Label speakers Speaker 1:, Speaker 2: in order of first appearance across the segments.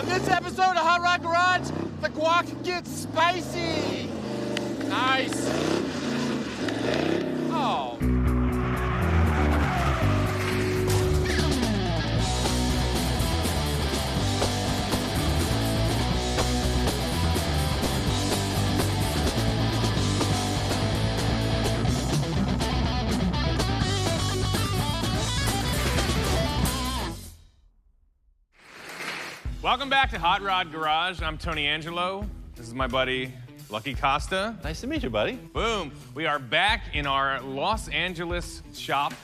Speaker 1: On this episode of Hot Rod Garage, the guac gets spicy. Nice. Oh.
Speaker 2: Welcome back to Hot Rod Garage. I'm Tony Angelo. This is my buddy, Lucky Costa.
Speaker 3: Nice to meet you, buddy.
Speaker 2: Boom. We are back in our Los Angeles shop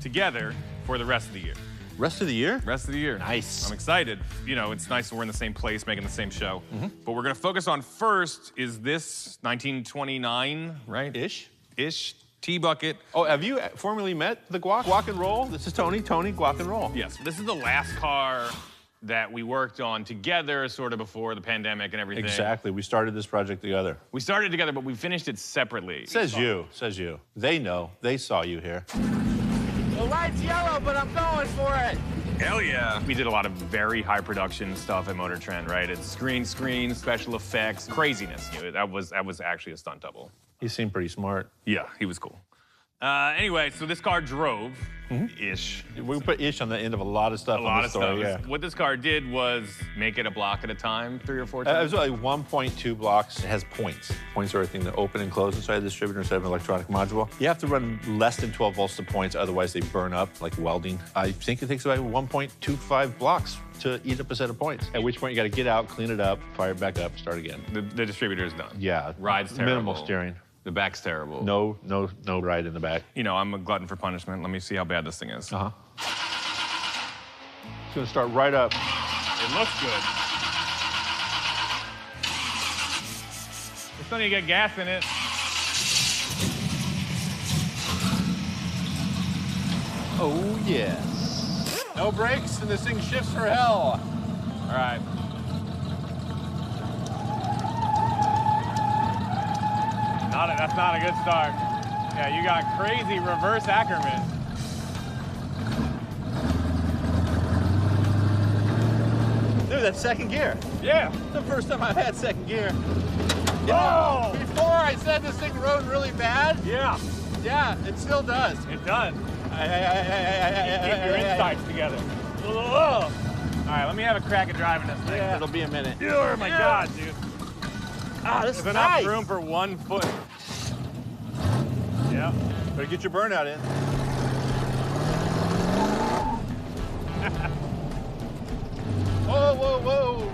Speaker 2: together for the rest of the year.
Speaker 3: Rest of the year?
Speaker 2: Rest of the year.
Speaker 3: Nice.
Speaker 2: I'm excited. You know, it's nice that we're in the same place, making the same show. But we're gonna focus on first is this 1929, right? Ish. T-bucket.
Speaker 3: Oh, have you formerly met the Guac? Guac and Roll? This is Tony, Guac and Roll.
Speaker 2: Yes, this is the last car that we worked on together sort of before the pandemic and everything.
Speaker 3: Exactly, we started this project together.
Speaker 2: We started together, but we finished it separately.
Speaker 3: Says you. They know, they saw you here.
Speaker 1: The light's yellow, but I'm going for it.
Speaker 2: Hell yeah. We did a lot of very high production stuff at MotorTrend, right? It's green screen, special effects, craziness. You know, that was actually a stunt double.
Speaker 3: He seemed pretty smart.
Speaker 2: Yeah, he was cool. Anyway, so this car drove, ish.
Speaker 3: We put ish on the end of a lot of stuff on the story, yeah.
Speaker 2: What this car did was make it a block at a time, 3 or 4 times.
Speaker 3: It was like 1.2 blocks. It has points. Points are everything that open and close inside the distributor instead of an electronic module. You have to run less than 12 volts to points, otherwise they burn up like welding. I think it takes about 1.25 blocks to eat up a set of points. At which point you got to get out, clean it up, fire it back up, start again.
Speaker 2: The distributor is done.
Speaker 3: Yeah.
Speaker 2: Ride's terrible.
Speaker 3: Minimal steering.
Speaker 2: The back's terrible.
Speaker 3: No ride in the back.
Speaker 2: You know, I'm a glutton for punishment. Let me see how bad this thing is.
Speaker 3: It's gonna start right up.
Speaker 2: It looks good. Just don't need to get gas in it.
Speaker 3: Oh, yes.
Speaker 1: No brakes, and this thing shifts for hell.
Speaker 2: All right. That's not a good start. Yeah, you got crazy reverse Ackerman.
Speaker 3: Dude, that's second gear.
Speaker 2: Yeah.
Speaker 3: The first time I've had second gear.
Speaker 2: Oh!
Speaker 1: Before I said this thing rode really bad.
Speaker 2: Yeah.
Speaker 1: Yeah, it still does.
Speaker 2: It does. Keep your insides together. All right, let me have a crack at driving this thing.
Speaker 3: Yeah. It'll be a minute.
Speaker 2: Oh my God, dude.
Speaker 1: Ah, this is
Speaker 2: There's
Speaker 1: nice.
Speaker 2: enough room for 1 foot. Yeah.
Speaker 3: Better get your burnout in.
Speaker 1: Whoa.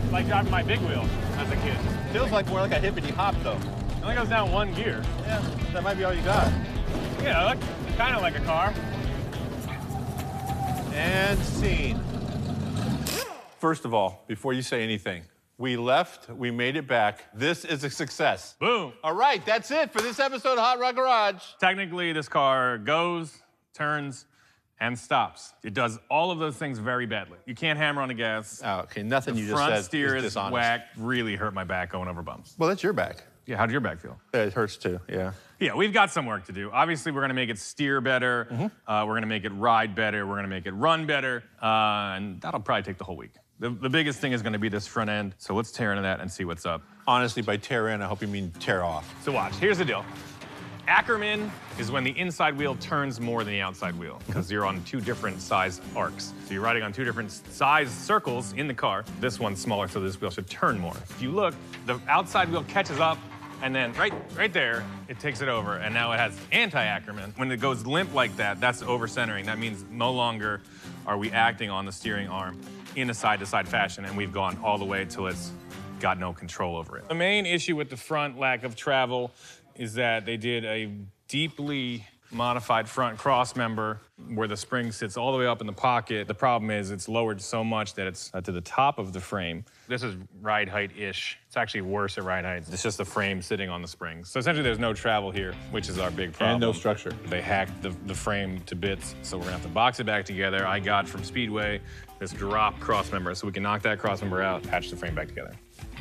Speaker 2: It's like driving my big wheel as a kid.
Speaker 3: Feels like more like a hippity hop, though.
Speaker 2: It only goes down 1 gear.
Speaker 3: Yeah, that might be all you got.
Speaker 2: Yeah, kind of like a car.
Speaker 3: And scene. First of all, before you say anything, we left, we made it back. This is a success.
Speaker 2: Boom.
Speaker 3: All right, that's it for this episode of Hot Rod Garage.
Speaker 2: Technically, this car goes, turns, and stops. It does all of those things very badly. You can't hammer on the gas.
Speaker 3: Oh, okay, nothing you just said
Speaker 2: Front steer
Speaker 3: is
Speaker 2: is
Speaker 3: dishonest.
Speaker 2: whack. Really hurt my back going over bumps.
Speaker 3: Well, that's your back.
Speaker 2: Yeah, how did your back feel?
Speaker 3: It hurts too, yeah.
Speaker 2: Yeah, we've got some work to do. Obviously, we're gonna make it steer better. We're gonna make it ride better. We're gonna make it run better. And that'll probably take the whole week. The biggest thing is gonna be this front end. So let's tear into that and see what's up.
Speaker 3: Honestly, by tear in, I hope you mean tear off.
Speaker 2: So watch, here's the deal. Ackerman is when the inside wheel turns more than the outside wheel because you're on 2 different size arcs. So you're riding on 2 different size circles in the car. This one's smaller, so this wheel should turn more. If you look, the outside wheel catches up, and then right there, it takes it over, and now it has anti-Ackerman. When it goes limp like that, that's over-centering. That means no longer are we acting on the steering arm in a side-to-side fashion, and we've gone all the way till it's got no control over it. The main issue with the front lack of travel is that they did a deeply modified front cross member where the spring sits all the way up in the pocket. The problem is it's lowered so much that it's to the top of the frame. This is ride height-ish. It's actually worse at ride height. It's just the frame sitting on the springs. So essentially there's no travel here, which is our big problem.
Speaker 3: And no structure.
Speaker 2: They hacked the frame to bits, so we're gonna have to box it back together. I got from Speedway this drop cross member, so we can knock that cross member out, patch the frame back together.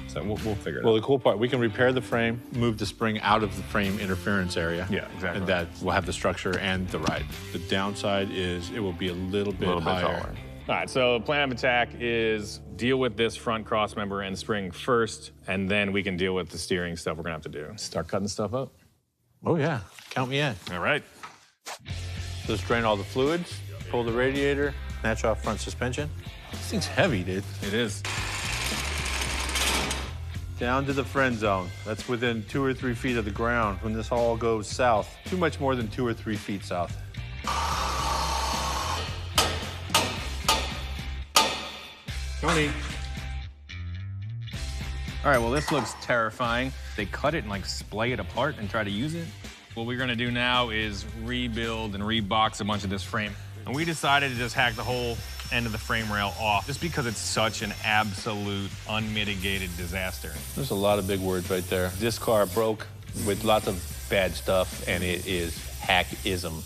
Speaker 2: So we'll figure it out.
Speaker 3: Well, the cool part, we can repair the frame, move the spring out of the frame interference area.
Speaker 2: Yeah, exactly.
Speaker 3: And that will have the structure and the ride. The downside is it will be a little bit higher.
Speaker 2: taller. All right, so plan of attack is deal with this front cross member and spring first, and then we can deal with the steering stuff we're gonna have to do. Start cutting stuff up.
Speaker 3: Oh, yeah. Count me in.
Speaker 2: All right.
Speaker 3: Just drain all the fluids, pull the radiator, snatch off front suspension. This thing's heavy, dude.
Speaker 2: It is.
Speaker 3: Down to the friend zone. That's within 2 or 3 feet of the ground when this all goes south. Too much more than 2 or 3 feet south.
Speaker 2: Tony. All right, well, this looks terrifying. They cut it and like splay it apart and try to use it. What we're gonna do now is rebuild and rebox a bunch of this frame. And we decided to just hack the whole end of the frame rail off just because it's such an absolute unmitigated disaster.
Speaker 3: There's a lot of big words right there. This car broke with lots of bad stuff, and it is hackism.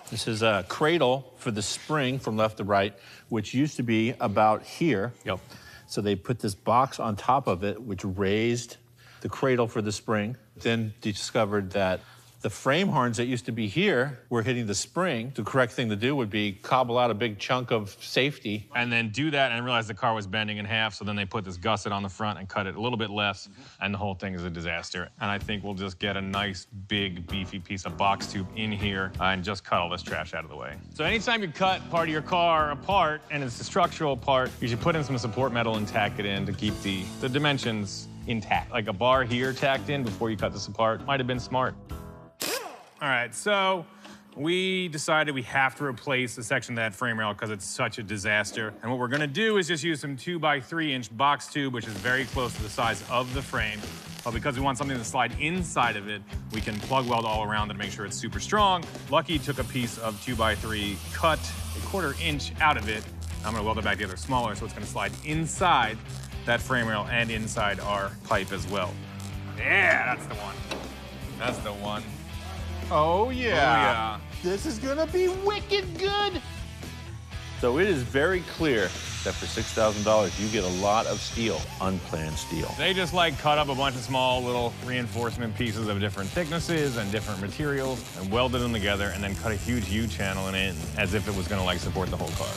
Speaker 3: This is a cradle for the spring from left to right, which used to be about here.
Speaker 2: Yep.
Speaker 3: So they put this box on top of it, which raised the cradle for the spring. Then discovered that the frame horns that used to be here were hitting the spring. The correct thing to do would be cobble out a big chunk of safety.
Speaker 2: And then do that and realize the car was bending in half, so then they put this gusset on the front and cut it a little bit less, and the whole thing is a disaster. And I think we'll just get a nice, big, beefy piece of box tube in here and just cut all this trash out of the way. So anytime you cut part of your car apart, and it's a structural part, you should put in some support metal and tack it in to keep the dimensions intact. Like a bar here tacked in before you cut this apart might have been smart. All right, so we decided we have to replace a section of that frame rail because it's such a disaster. And what we're gonna do is just use some 2x3-inch box tube, which is very close to the size of the frame. But because we want something to slide inside of it, we can plug weld all around it to make sure it's super strong. Lucky took a piece of 2x3, cut a 1/4 inch out of it. I'm gonna weld it back together smaller, so it's gonna slide inside that frame rail and inside our pipe as well. Yeah, that's the one. That's the one.
Speaker 1: Oh, yeah.
Speaker 2: Oh, yeah.
Speaker 1: This is gonna be wicked good.
Speaker 3: So it is very clear that for $6,000, you get a lot of steel, unplanned steel.
Speaker 2: They just like cut up a bunch of small little reinforcement pieces of different thicknesses and different materials and welded them together and then cut a huge U-channel in it as if it was gonna like support the whole car.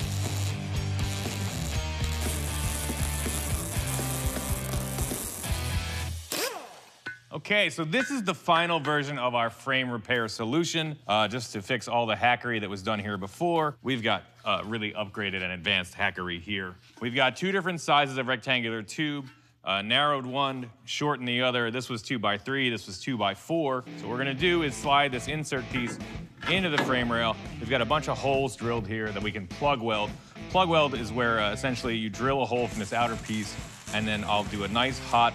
Speaker 2: Okay, so this is the final version of our frame repair solution, just to fix all the hackery that was done here before. We've got really upgraded and advanced hackery here. We've got 2 different sizes of rectangular tube, narrowed one, shortened the other. This was 2x3, this was 2x4. So what we're gonna do is slide this insert piece into the frame rail. We've got a bunch of holes drilled here that we can plug weld. Plug weld is where essentially you drill a hole from this outer piece, and then I'll do a nice hot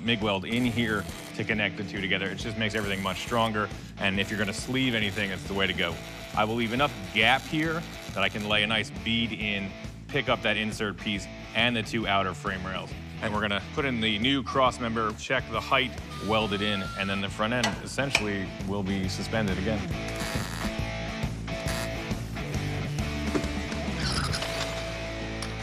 Speaker 2: MIG weld in here to connect the two together. It just makes everything much stronger, and if you're gonna sleeve anything, it's the way to go. I will leave enough gap here that I can lay a nice bead in, pick up that insert piece and the 2 outer frame rails. And we're gonna put in the new cross member, check the height, weld it in, and then the front end essentially will be suspended again.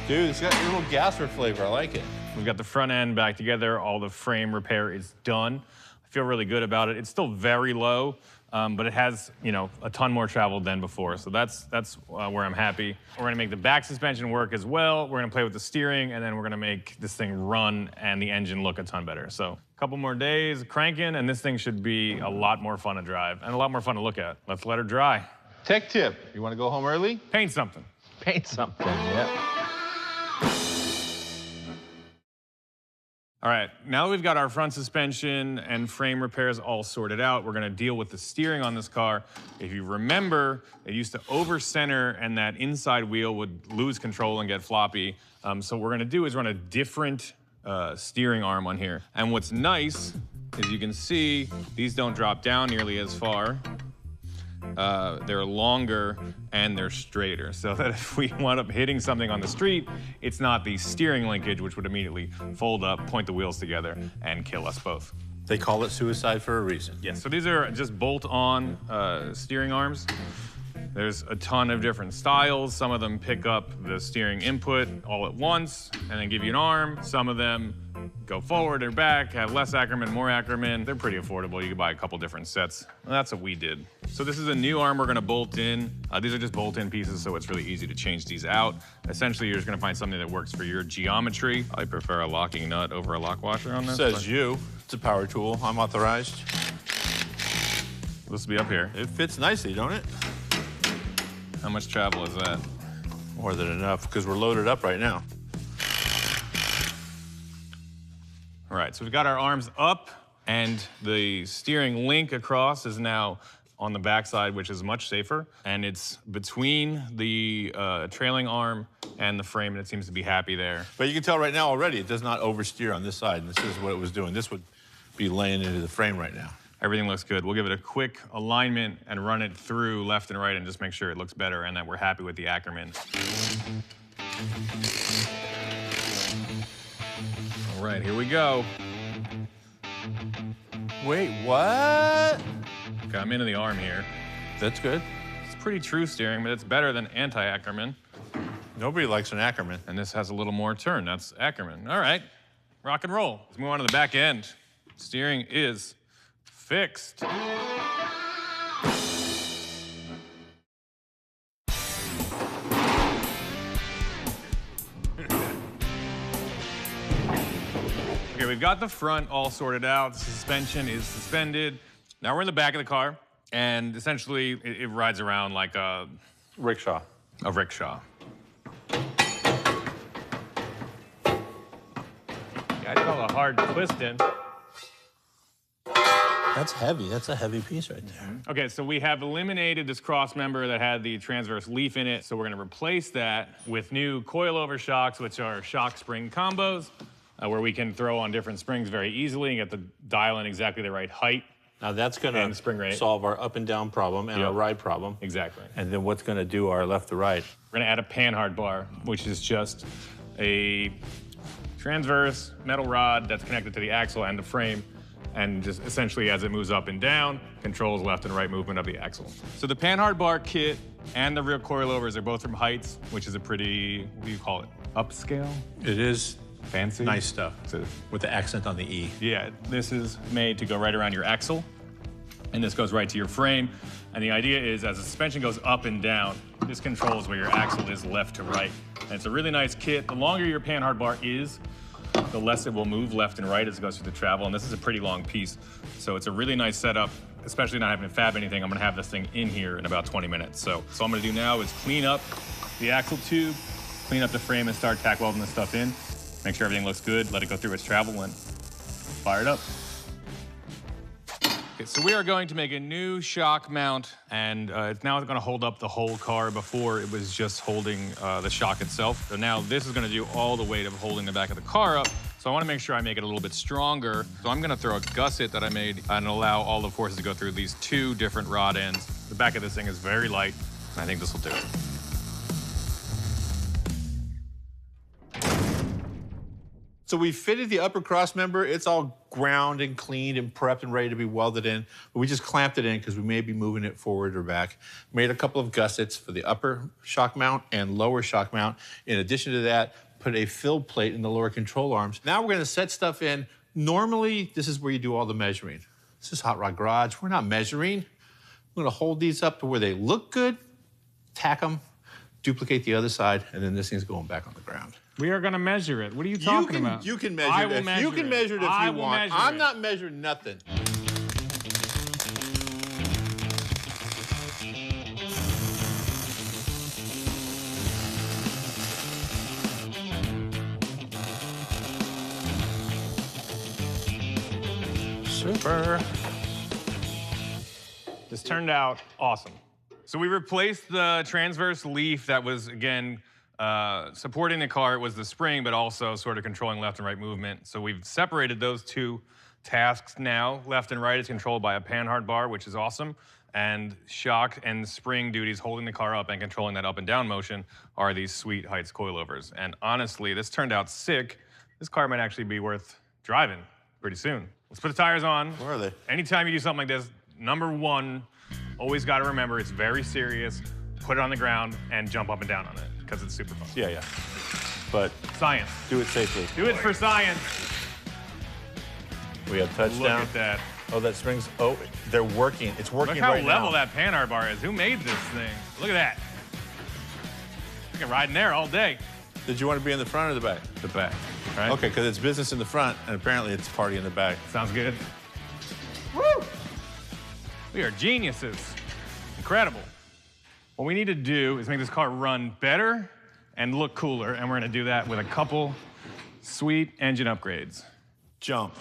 Speaker 3: Dude, it's got a little gasser flavor. I like it.
Speaker 2: We've got the front end back together. All the frame repair is done. I feel really good about it. It's still very low, but it has, you know, a ton more travel than before. So that's where I'm happy. We're gonna make the back suspension work as well. We're gonna play with the steering, and then we're gonna make this thing run and the engine look a ton better. So a couple more days cranking, and this thing should be a lot more fun to drive and a lot more fun to look at. Let's let her dry.
Speaker 3: Tech tip. You want to go home early?
Speaker 2: Paint something.
Speaker 3: Paint something, yeah.
Speaker 2: All right, now we've got our front suspension and frame repairs all sorted out. We're gonna deal with the steering on this car. If you remember, it used to over-center and that inside wheel would lose control and get floppy. So what we're gonna do is run a different steering arm on here. And what's nice is you can see these don't drop down nearly as far. They're longer and they're straighter, so that if we wind up hitting something on the street, it's not the steering linkage, which would immediately fold up, point the wheels together, and kill us both.
Speaker 3: They call it suicide for a reason.
Speaker 2: Yes, so these are just bolt-on steering arms. There's a ton of different styles. Some of them pick up the steering input all at once and then give you an arm. Some of them go forward or back, have less Ackerman, more Ackerman. They're pretty affordable. You can buy a couple different sets. And that's what we did. So this is a new arm we're gonna bolt in. These are just bolt-in pieces, so it's really easy to change these out. Essentially, you're just gonna find something that works for your geometry. I prefer a locking nut over a lock washer on this.
Speaker 3: Says you. It's a power tool. I'm authorized.
Speaker 2: This will be up here.
Speaker 3: It fits nicely, don't it?
Speaker 2: How much travel is that?
Speaker 3: More than enough, because we're loaded up right now.
Speaker 2: All right, so we've got our arms up, and the steering link across is now on the backside, which is much safer. And it's between the trailing arm and the frame, and it seems to be happy there.
Speaker 3: But you can tell right now already, it does not oversteer on this side, and this is what it was doing. This would be laying into the frame right now.
Speaker 2: Everything looks good. We'll give it a quick alignment and run it through left and right and just make sure it looks better and that we're happy with the Ackerman. All right, here we go.
Speaker 3: Wait, what?
Speaker 2: Okay, I'm into the arm here.
Speaker 3: That's good.
Speaker 2: It's pretty true steering, but it's better than anti-Ackerman.
Speaker 3: Nobody likes an Ackerman.
Speaker 2: And this has a little more turn. That's Ackerman. All right, rock and roll. Let's move on to the back end. Steering is fixed. Okay, we've got the front all sorted out. The suspension is suspended. Now we're in the back of the car, and essentially it rides around like a
Speaker 3: Rickshaw.
Speaker 2: rickshaw. I did all the hard twisting.
Speaker 3: That's heavy. That's a heavy piece right there.
Speaker 2: Okay, so we have eliminated this cross member that had the transverse leaf in it, so we're gonna replace that with new coilover shocks, which are shock spring combos, where we can throw on different springs very easily and get the dial in exactly the right height.
Speaker 3: Now that's going
Speaker 2: And spring
Speaker 3: to
Speaker 2: rate.
Speaker 3: solve our up and down problem and
Speaker 2: Yep.
Speaker 3: our ride problem.
Speaker 2: Exactly.
Speaker 3: And then what's going to do our left to right?
Speaker 2: We're gonna add a panhard bar, which is just a transverse metal rod that's connected to the axle and the frame, and just essentially as it moves up and down, controls left and right movement of the axle. So the panhard bar kit and the rear coilovers are both from Heights, which is a pretty, what do you call it? Upscale?
Speaker 3: It is
Speaker 2: Fancy?
Speaker 3: nice stuff
Speaker 2: So,
Speaker 3: with the accent on the E.
Speaker 2: yeah, this is made to go right around your axle, and this goes right to your frame. And the idea is as the suspension goes up and down, this controls where your axle is left to right. And it's a really nice kit. The longer your panhard bar is, the less it will move left and right as it goes through the travel. And this is a pretty long piece. So it's a really nice setup, especially not having to fab anything. I'm gonna have this thing in here in about 20 minutes. So all I'm gonna do now is clean up the axle tube, clean up the frame, and start tack welding this stuff in. Make sure everything looks good, let it go through its travel, and fire it up. Okay, so we are going to make a new shock mount, and it's now gonna hold up the whole car. Before it was just holding the shock itself. So now this is gonna do all the weight of holding the back of the car up. So I wanna make sure I make it a little bit stronger. So I'm gonna throw a gusset that I made and allow all the forces to go through these two different rod ends. The back of this thing is very light, and I think this will do it.
Speaker 3: So we fitted the upper cross member. It's all ground and cleaned and prepped and ready to be welded in. But we just clamped it in because we may be moving it forward or back. Made a couple of gussets for the upper shock mount and lower shock mount. In addition to that, put a fill plate in the lower control arms. Now we're gonna set stuff in. Normally, this is where you do all the measuring. This is Hot Rod Garage. We're not measuring. We're gonna hold these up to where they look good, tack them, duplicate the other side, and then this thing's going back on the ground.
Speaker 2: We are gonna measure it. What are you talking about?
Speaker 3: You can measure
Speaker 2: I
Speaker 3: it.
Speaker 2: will measure
Speaker 3: You can measure it if
Speaker 2: I
Speaker 3: you
Speaker 2: will
Speaker 3: want.
Speaker 2: measure
Speaker 3: I'm
Speaker 2: it.
Speaker 3: not measuring nothing.
Speaker 2: Super. This turned out awesome. So we replaced the transverse leaf that was, again, supporting the car. It was the spring, but also sort of controlling left and right movement. So we've separated those two tasks now. Left and right is controlled by a panhard bar, which is awesome. And shock and spring duties holding the car up and controlling that up and down motion are these sweet Heights coilovers. And honestly, this turned out sick. This car might actually be worth driving pretty soon. Let's put the tires on.
Speaker 3: Where are they?
Speaker 2: Anytime you do something like this, number one, always got to remember it's very serious. put it on the ground, and jump up and down on it, because it's super fun.
Speaker 3: Yeah, yeah. But
Speaker 2: Science.
Speaker 3: do it safely.
Speaker 2: Do it for science.
Speaker 3: We have touchdown.
Speaker 2: Look at that.
Speaker 3: Oh, that springs. Oh, they're working. It's working
Speaker 2: Look how
Speaker 3: right
Speaker 2: level
Speaker 3: now.
Speaker 2: that panhard bar is. Who made this thing? Look at that. You can ride in there all day.
Speaker 3: Did you want to be in the front or the back?
Speaker 2: The back, right?
Speaker 3: Okay, because it's business in the front, and apparently it's party in the back.
Speaker 2: Sounds good. Woo! We are geniuses. Incredible. What we need to do is make this car run better and look cooler, and we're gonna do that with a couple sweet engine upgrades.
Speaker 3: Jump.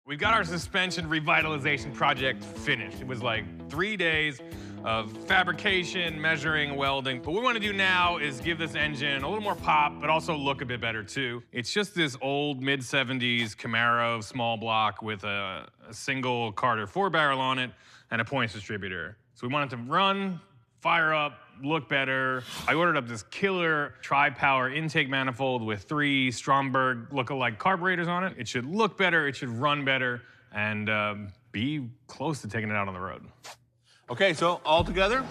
Speaker 2: We got our suspension revitalization project finished. It was like 3 days of fabrication, measuring, welding. But what we want to do now is give this engine a little more pop, but also look a bit better too. It's just this old mid-70s Camaro small block with a single Carter 4-barrel on it and a points distributor. So we want it to run, fire up, look better. I ordered up this killer tri-power intake manifold with 3 Stromberg lookalike carburetors on it. It should look better, it should run better, and be close to taking it out on the road.
Speaker 3: Okay, so all together,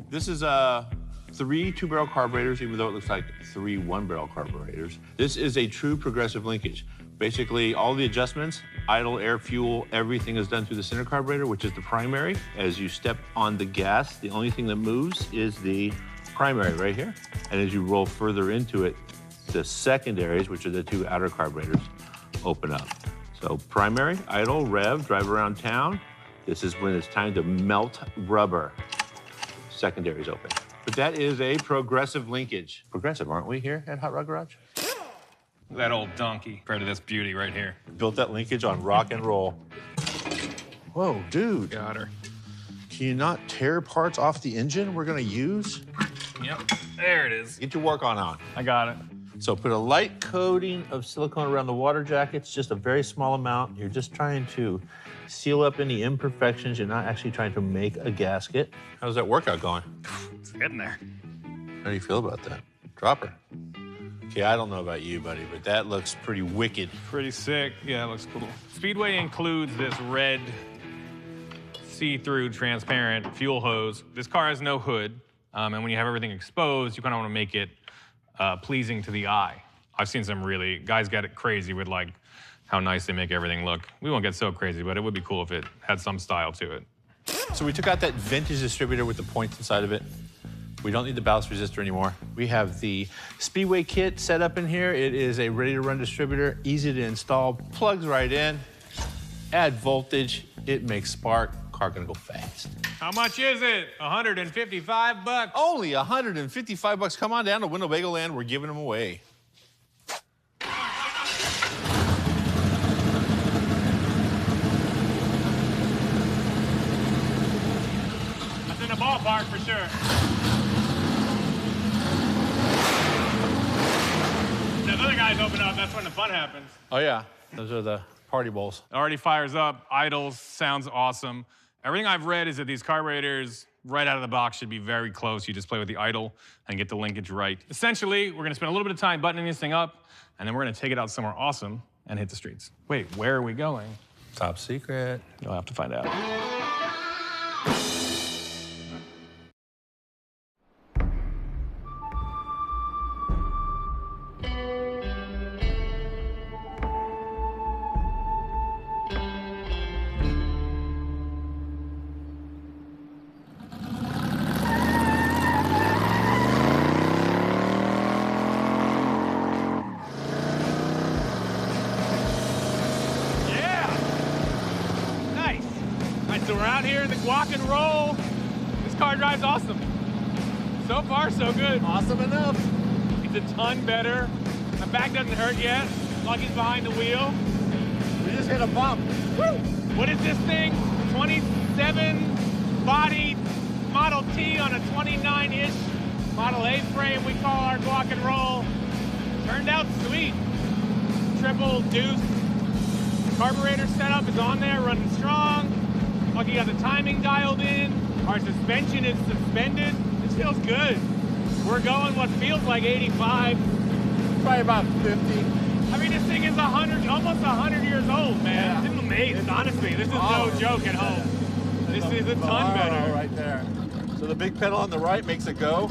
Speaker 3: this is 3 2-barrel carburetors, even though it looks like 3 1-barrel carburetors. This is a true progressive linkage. Basically, all the adjustments, idle, air, fuel, everything is done through the center carburetor, which is the primary. As you step on the gas, the only thing that moves is the primary right here. And as you roll further into it, the secondaries, which are the 2 outer carburetors, open up. So primary, idle, rev, drive around town. This is when it's time to melt rubber. Secondaries open. But that is a progressive linkage. Progressive, aren't we here at Hot Rod Garage?
Speaker 2: That old donkey compared to this beauty right here.
Speaker 3: Built that linkage on rock and roll. Whoa, dude.
Speaker 2: Got her.
Speaker 3: Can you not tear parts off the engine we're gonna use?
Speaker 2: Yep, there it is.
Speaker 3: Get your work on.
Speaker 2: I got it.
Speaker 3: So put a light coating of silicone around the water jackets, just a very small amount. You're just trying to seal up any imperfections. You're not actually trying to make a gasket. How's that workout going?
Speaker 2: It's getting there.
Speaker 3: How do you feel about that? Drop her. Okay, I don't know about you, buddy, but that looks pretty wicked.
Speaker 2: Pretty sick. Yeah, it looks cool. Speedway includes this red, see-through, transparent fuel hose. This car has no hood, and when you have everything exposed, you kind of want to make it pleasing to the eye. I've seen some really, guys get it crazy with like how nice they make everything look. We won't get so crazy, but it would be cool if it had some style to it.
Speaker 3: So we took out that vintage distributor with the points inside of it. We don't need the ballast resistor anymore. We have the Speedway kit set up in here. It is a ready-to-run distributor, easy to install, plugs right in, add voltage, it makes spark, car gonna go fast.
Speaker 2: How much is it? 155 bucks.
Speaker 3: Only 155 bucks. Come on down to Winnebago Land, we're giving them away.
Speaker 2: That's in the ballpark for sure. Those other guys open up, that's when the fun happens.
Speaker 3: Oh yeah, those are the party bowls.
Speaker 2: Already fires up, idles, sounds awesome. Everything I've read is that these carburetors right out of the box should be very close. You just play with the idle and get the linkage right. Essentially, we're gonna spend a little bit of time buttoning this thing up, and then we're gonna take it out somewhere awesome and hit the streets. Wait, where are we going?
Speaker 3: Top secret.
Speaker 2: You'll have to find out. So we're out here in the Guac and roll. This car drives awesome. So far, so good.
Speaker 3: Awesome enough.
Speaker 2: It's a ton better. My back doesn't hurt yet. Lucky's behind the wheel.
Speaker 3: We just hit a bump.
Speaker 2: Woo! What is this thing? 27 body Model T on a 29-ish Model A frame we call our Guac and roll. Turned out sweet. Triple deuce. Carburetor setup is on there, running strong. Lucky got the timing dialed in. Our suspension is suspended. This feels good. We're going what feels like 85.
Speaker 3: Probably about 50.
Speaker 2: I mean, this thing is almost 100 years old, man.
Speaker 3: Yeah.
Speaker 2: I'm amazed, honestly. This is no joke at home. This is a ton better.
Speaker 3: Right there. So the big pedal on the right makes it go.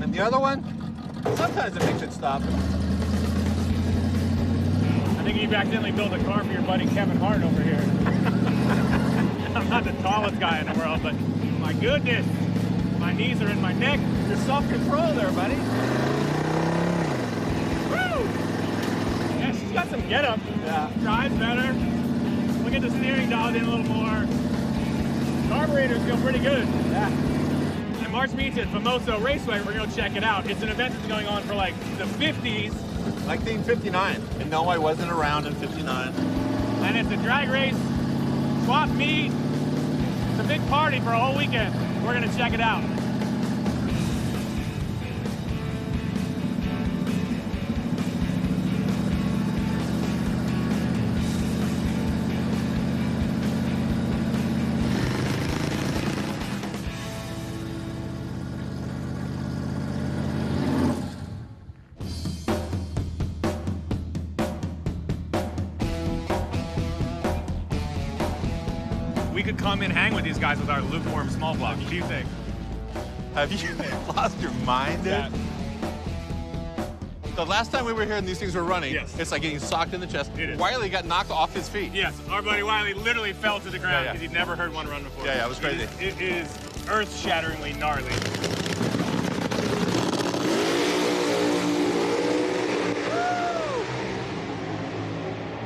Speaker 3: And the other one, sometimes it makes it stop.
Speaker 2: I think you've accidentally built a car for your buddy Kevin Hart over here. I'm not the tallest guy in the world, but my goodness, my knees are in my neck.
Speaker 3: Your self-control there, buddy.
Speaker 2: Woo! Yeah, she's got some get-up.
Speaker 3: Yeah.
Speaker 2: Drives better. Look at the steering dialed in a little more. Carburetors feel pretty good.
Speaker 3: Yeah.
Speaker 2: And March meets at Famoso Raceway. We're going to check it out. It's an event that's going on for like the 50s.
Speaker 3: Like Team 59. And no, I wasn't around in 59.
Speaker 2: And it's a drag race, swap meet. It's a big party for a whole weekend. We're going to check it out. We could come and hang with these guys with our lukewarm small block. What do you think?
Speaker 3: Have you lost your mind, dude?
Speaker 2: Yeah.
Speaker 3: The last time we were here and these things were running,
Speaker 2: Yes.
Speaker 3: it's like getting socked in the chest.
Speaker 2: It is.
Speaker 3: Wiley got knocked off his feet.
Speaker 2: Yes, our buddy Wiley literally fell to the ground
Speaker 3: Yeah,
Speaker 2: because he'd never heard one run before.
Speaker 3: Yeah, it was crazy.
Speaker 2: It is earth-shatteringly gnarly.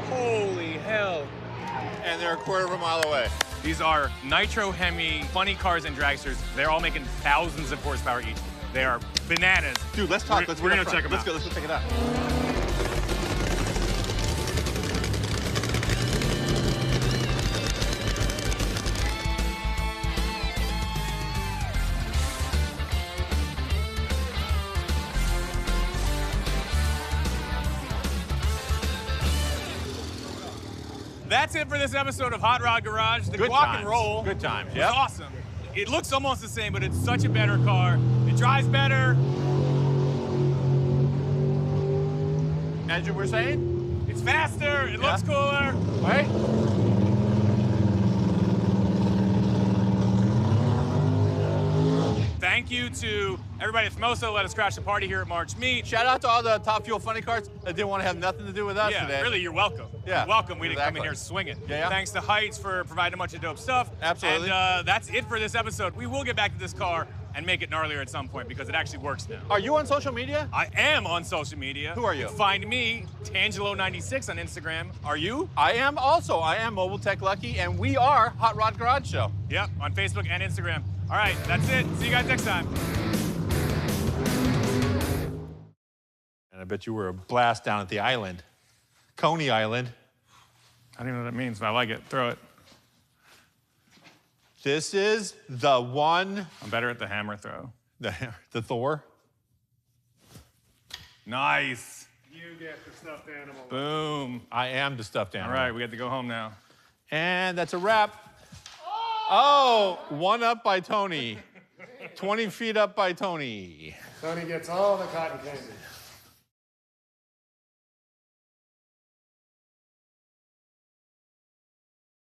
Speaker 2: Holy hell.
Speaker 3: And they're a quarter of a mile away.
Speaker 2: These are Nitro Hemi funny cars and dragsters. They're all making thousands of horsepower each. They are bananas.
Speaker 3: Dude, let's talk.
Speaker 2: We're gonna check them
Speaker 3: Let's
Speaker 2: out.
Speaker 3: go. Let's go check it out.
Speaker 2: That's it for this episode of Hot Rod Garage. The
Speaker 3: Good
Speaker 2: Guac
Speaker 3: times.
Speaker 2: and Roll
Speaker 3: Good times.
Speaker 2: was
Speaker 3: Yep.
Speaker 2: awesome. It looks almost the same, but it's such a better car. It drives better.
Speaker 3: As you were saying?
Speaker 2: It's faster. It looks cooler.
Speaker 3: Right?
Speaker 2: Thank you to everybody at Famoso. Let us crash the party here at March Meet.
Speaker 3: Shout out to all the Top Fuel funny cars that didn't want to have nothing to do with us
Speaker 2: Yeah,
Speaker 3: today.
Speaker 2: really, you're welcome.
Speaker 3: Yeah,
Speaker 2: You're welcome. We didn't come in
Speaker 3: exactly.
Speaker 2: here swinging.
Speaker 3: Yeah.
Speaker 2: Thanks to Heights for providing a bunch of dope stuff.
Speaker 3: Absolutely.
Speaker 2: And that's it for this episode. We will get back to this car and make it gnarlier at some point because it actually works now.
Speaker 3: Are you on social media?
Speaker 2: I am on social media.
Speaker 3: Who are you?
Speaker 2: Find me, Tangelo96 on Instagram. Are you?
Speaker 3: I am also. I am Mobile Tech Lucky, and we are Hot Rod Garage Show.
Speaker 2: Yep, on Facebook and Instagram. All right, that's it. See you guys next time.
Speaker 3: And I bet you were a blast down at the island. Coney Island.
Speaker 2: I don't even know what that means, but I like it. Throw it.
Speaker 3: This is the one,
Speaker 2: I'm better at the hammer throw.
Speaker 3: the Thor.
Speaker 2: Nice.
Speaker 4: You get the stuffed animal.
Speaker 2: Boom.
Speaker 3: I am the stuffed
Speaker 2: All
Speaker 3: animal.
Speaker 2: right, we get to go home now.
Speaker 3: And that's a wrap. Oh, one up by Tony. 20 feet up by Tony.
Speaker 4: Tony gets all the cotton candy.